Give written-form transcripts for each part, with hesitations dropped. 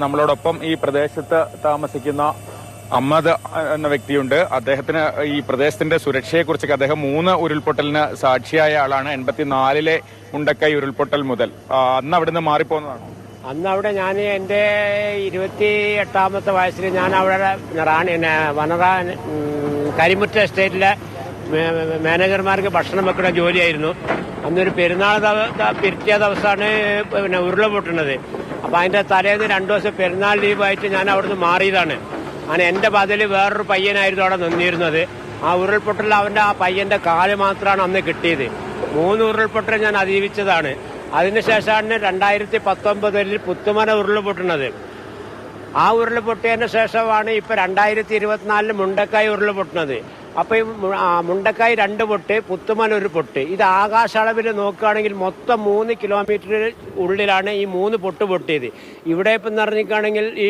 നമ്മളോടൊപ്പം ഈ പ്രദേശത്ത് താമസിക്കുന്ന അഹമ്മദ് എന്ന വ്യക്തിയുണ്ട്. അദ്ദേഹത്തിന് ഈ പ്രദേശത്തിന്റെ സുരക്ഷയെക്കുറിച്ചൊക്കെ അദ്ദേഹം 3 ഉരുൾപൊട്ടലിന് സാക്ഷിയായ ആളാണ്. 84-ലെ മുണ്ടക്കൈ ഉരുൾപൊട്ടൽ മുതൽ. അന്ന് അവിടുന്ന് മാറിപ്പോന്നതാണ്. അന്ന് അവിടെ ഞാൻ എൻ്റെ 28ാമത്തെ വയസ്സിൽ ഞാൻ അവിടെ കരിമുറ്റ എസ്റ്റേറ്റിലെ മാനേജർമാർക്ക് ഭക്ഷണം വെക്കുന്ന ജോലിയായിരുന്നു. അന്നൊരു പെരുന്നാൾ പിറ്റേ ദിവസമാണ് ഉരുള പൊട്ടുന്നത്. അപ്പം അതിൻ്റെ തലേന്ന് 2 ദിവസം പെരുന്നാൾ ലീവായിട്ട് ഞാൻ അവിടുന്ന് മാറിയതാണ്. അങ്ങനെ എൻ്റെ ബദല് വേറൊരു പയ്യനായിരുന്നു അവിടെ നിന്നിരുന്നത്. ആ ഉരുൾപൊട്ടൽ അവൻ്റെ ആ പയ്യൻ്റെ കാല് മാത്രമാണ് അന്ന് കിട്ടിയത്. 3 ഉരുൾപൊട്ടൽ ഞാൻ അതിജീവിച്ചതാണ്. അതിനുശേഷമാണ് 2019 പുത്തുമല ഉരുൾ പൊട്ടുന്നത്. ആ ഉരുൾ പൊട്ടിയതിന് ശേഷമാണ് ഇപ്പൊ 2024 മുണ്ടക്കായ് ഉരുൾ പൊട്ടുന്നത്. അപ്പൊ ഈ മുണ്ടക്കായ് 2 പൊട്ട്, പുത്തുമല 1 പൊട്ട്. ഇത് ആകാശളവിൽ നോക്കുകയാണെങ്കിൽ മൊത്തം 3 കിലോമീറ്റർ ഉള്ളിലാണ് ഈ 3 പൊട്ട് പൊട്ടിയത്. ഇവിടെ ഇപ്പം പറഞ്ഞിരിക്കുകയാണെങ്കിൽ ഈ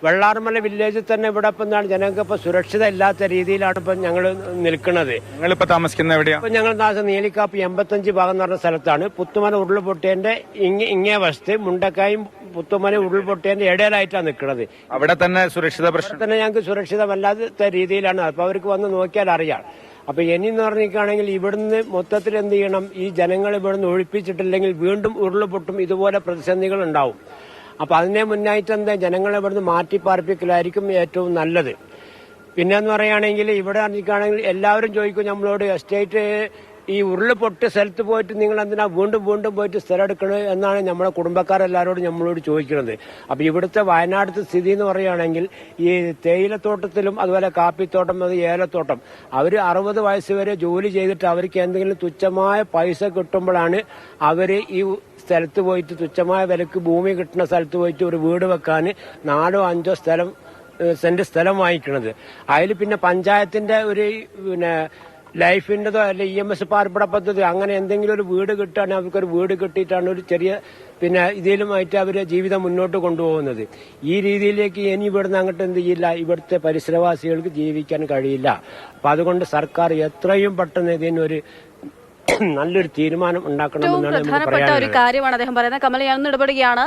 വെള്ളാർമല വില്ലേജിൽ തന്നെ ഇവിടെ ഇപ്പം എന്താണ് ജനങ്ങൾക്ക് ഇപ്പൊ സുരക്ഷിത ഇല്ലാത്ത രീതിയിലാണ് ഇപ്പം ഞങ്ങൾ നിൽക്കുന്നത്. നിങ്ങളിപ്പോ താമസിക്കുന്ന എവിടെയാണ്? ഇപ്പൊ ഞങ്ങൾ നീലിക്കാപ്പ് 85 ഭാഗം എന്ന് പറഞ്ഞ സ്ഥലത്താണ്. പുത്തുമല ഉരുൾപൊട്ടിയതിന്റെ ഇങ്ങേ വശത്ത് മുണ്ടക്കായും പുത്തുമല ഉരുൾപൊട്ടിയതിന്റെ ഇടയിലായിട്ടാണ് നിൽക്കുന്നത്. അവിടെ തന്നെ സുരക്ഷിത പ്രശ്നം തന്നെ ഞങ്ങൾക്ക് സുരക്ഷിതമല്ലാത്ത രീതിയിലാണ്. അപ്പൊ അവർക്ക് വന്ന് നോക്കിയാൽ അറിയാം. അപ്പൊ ഇനിയെന്ന് പറഞ്ഞിരിക്കുകയാണെങ്കിൽ ഇവിടുന്ന് മൊത്തത്തിൽ എന്ത് ചെയ്യണം, ഈ ജനങ്ങൾ ഇവിടുന്ന് ഒഴിപ്പിച്ചിട്ടില്ലെങ്കിൽ വീണ്ടും ഉരുൾപൊട്ടും, ഇതുപോലെ പ്രതിസന്ധികൾ ഉണ്ടാവും. അപ്പൊ അതിനെ മുന്നായിട്ട് എന്താ ജനങ്ങളെ ഇവിടുന്ന് മാറ്റിപ്പാർപ്പിക്കലായിരിക്കും ഏറ്റവും നല്ലത്. പിന്നെന്ന് പറയുകയാണെങ്കിൽ ഇവിടെ പറഞ്ഞിരിക്കുകയാണെങ്കിൽ എല്ലാവരും ചോദിക്കും നമ്മളോട്, എസ്റ്റേറ്റ് ഈ ഉരുൾപൊട്ട് സ്ഥലത്ത് പോയിട്ട് നിങ്ങൾ എന്തിനാ വീണ്ടും വീണ്ടും പോയിട്ട് സ്ഥലം എടുക്കണത് എന്നാണ് നമ്മളെ കുടുംബക്കാരെല്ലാവരോടും നമ്മളോട് ചോദിക്കുന്നത്. അപ്പൊ ഇവിടുത്തെ വയനാട്ടിലത്തെ സ്ഥിതി എന്ന് പറയുകയാണെങ്കിൽ ഈ തേയിലത്തോട്ടത്തിലും അതുപോലെ കാപ്പിത്തോട്ടം, അത് ഏലത്തോട്ടം, അവർ 60 വയസ്സ് വരെ ജോലി ചെയ്തിട്ട് അവർക്ക് എന്തെങ്കിലും തുച്ഛമായ പൈസ കിട്ടുമ്പോഴാണ് അവർ ഈ സ്ഥലത്ത് പോയിട്ട് തുച്ഛമായ വിലക്ക് ഭൂമി കിട്ടുന്ന സ്ഥലത്ത് പോയിട്ട് ഒരു വീട് വെക്കാൻ 4-5 സെന്റ് സ്ഥലം വാങ്ങിക്കണത്. അതിൽ പിന്നെ പഞ്ചായത്തിന്റെ ഒരു ലൈഫിൻ്റെതോ അല്ലെ EMS പാർപ്പിട പദ്ധതി അങ്ങനെ എന്തെങ്കിലും ഒരു വീട് കിട്ടുകയാണെങ്കിൽ അവർക്കൊരു വീട് കിട്ടിയിട്ടാണ് ഒരു ചെറിയ ഇതിലുമായിട്ട് അവര് ജീവിതം മുന്നോട്ട് കൊണ്ടുപോകുന്നത്. ഈ രീതിയിലേക്ക് ഇനി ഇവിടുന്ന് അങ്ങോട്ട് എന്ത് ചെയ്യില്ല, ഇവിടുത്തെ പരിസരവാസികൾക്ക് ജീവിക്കാൻ കഴിയില്ല. അപ്പൊ അതുകൊണ്ട് സർക്കാർ എത്രയും പെട്ടെന്ന് ഇതിനൊരു നല്ലൊരു തീരുമാനം ഉണ്ടാക്കണമെന്നാണ് പ്രധാനപ്പെട്ട ഒരു കാര്യമാണ് അദ്ദേഹം പറയുന്നത്. കമൽ, ഞാനൊന്ന് ഇടപെടുകയാണ്.